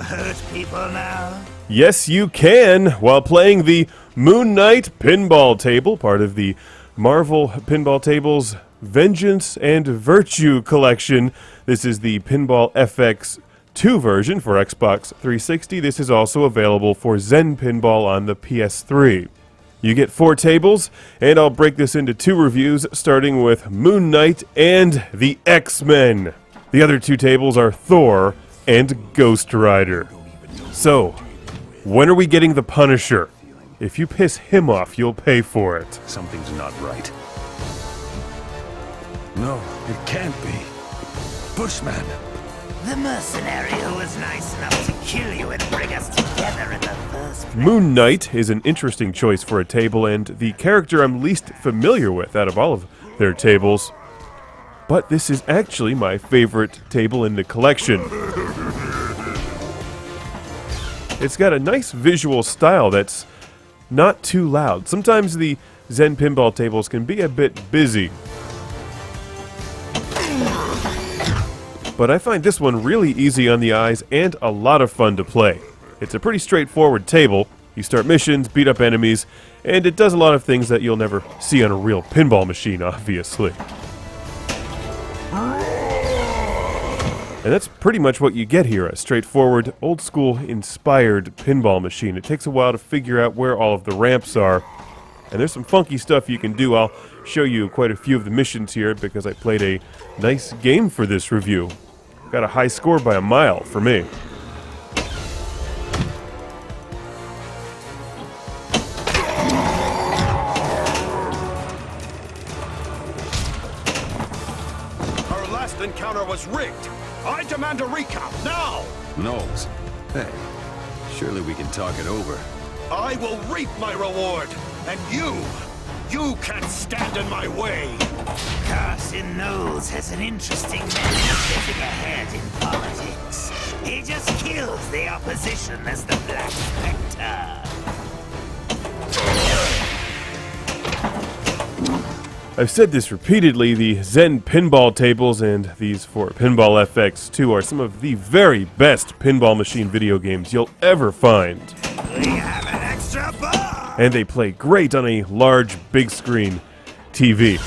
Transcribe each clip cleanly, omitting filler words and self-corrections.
hurt people now? Yes, you can, while playing the Moon Knight pinball table, part of the Marvel Pinball Tables Vengeance and Virtue collection. This is the Pinball FX2 version for Xbox 360. This is also available for Zen Pinball on the PS3. You get 4 tables, and I'll break this into 2 reviews, starting with Moon Knight and the X-Men. The other 2 tables are Thor and Ghost Rider. So, when are we getting the Punisher? If you piss him off, you'll pay for it. Something's not right. No, it can't be. Bushman! The mercenary who was nice enough to kill you and bring us together in the first place. Moon Knight is an interesting choice for a table, and the character I'm least familiar with out of all of their tables. But this is actually my favorite table in the collection. It's got a nice visual style that's not too loud. Sometimes the Zen pinball tables can be a bit busy, but I find this one really easy on the eyes and a lot of fun to play. It's a pretty straightforward table. You start missions, beat up enemies, and it does a lot of things that you'll never see on a real pinball machine, obviously. And that's pretty much what you get here, a straightforward, old-school inspired pinball machine. It takes a while to figure out where all of the ramps are, and there's some funky stuff you can do. I'll show you quite a few of the missions here because I played a nice game for this review. Got a high score by a mile for me. Our last encounter was rigged! I demand a recount, now! Knowles. Hey, surely we can talk it over. I will reap my reward, and you can't stand in my way! Carson Knowles has an interesting manner of getting ahead in politics. He just kills the opposition as the Black Spectre. I've said this repeatedly, the Zen pinball tables and these for Pinball FX2 are some of the very best pinball machine video games you'll ever find. We have an extra bar! And they play great on a large, big screen TV.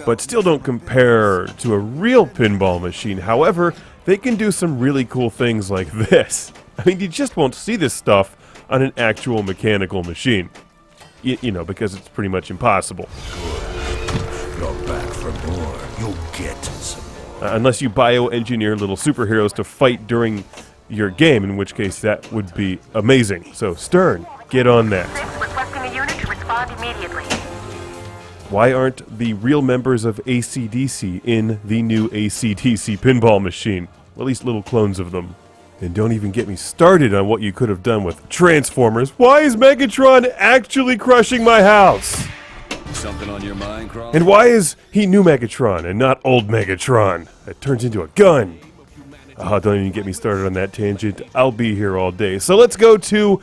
But still don't compare to a real pinball machine. However, they can do some really cool things like this. I mean, you just won't see this stuff on an actual mechanical machine. You know, because it's pretty much impossible. You're back for more. You'll get some more. Unless you bioengineer little superheroes to fight during your game, in which case that would be amazing. So, Stern, get on that. Requesting a unit to respond immediately. Why aren't the real members of AC/DC in the new AC/DC pinball machine? At least little clones of them. And don't even get me started on what you could have done with Transformers. Why is Megatron actually crushing my house? Something on your mind, Crawl? And why is he new Megatron and not old Megatron? That turns into a gun. Don't even get me started on that tangent. I'll be here all day. So let's go to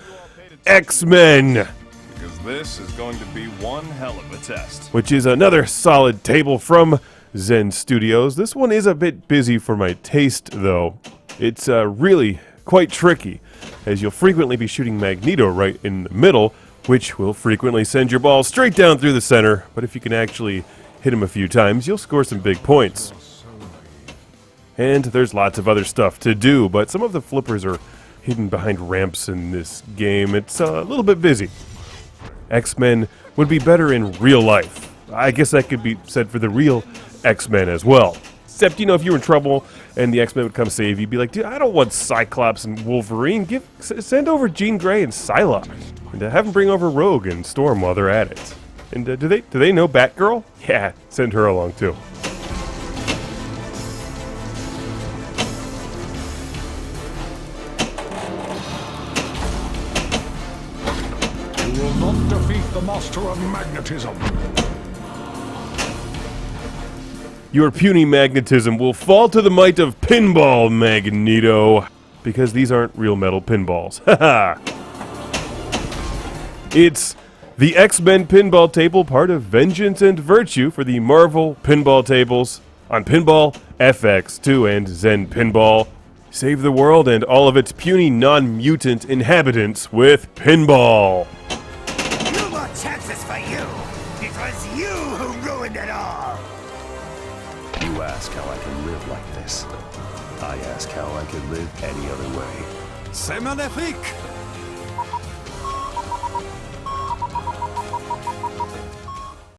X-Men, Because this is going to be one hell of a test. which is another solid table from Zen Studios. This one is a bit busy for my taste, though. It's really quite tricky, as you'll frequently be shooting Magneto right in the middle, which will frequently send your ball straight down through the center, but if you can actually hit him a few times, you'll score some big points. And there's lots of other stuff to do, but some of the flippers are hidden behind ramps in this game. It's a little bit busy. X-Men would be better in real life. I guess that could be said for the real X-Men as well. Except, you know, if you were in trouble and the X-Men would come save you, you'd be like, dude, I don't want Cyclops and Wolverine. Send over Jean Grey and Psylocke. And have them bring over Rogue and Storm while they're at it. And do they know Batgirl? Yeah, send her along too. You will not defeat the master of magnetism. Your puny magnetism will fall to the might of Pinball Magneto, because these aren't real metal pinballs. Haha! It's the X-Men pinball table, part of Vengeance and Virtue for the Marvel pinball tables on Pinball FX2 and Zen Pinball. Save the world and all of its puny non-mutant inhabitants with pinball. No more chances for you. It was you who ruined it all. You ask how I can live like this. I ask how I could live any other way. C'est magnifique!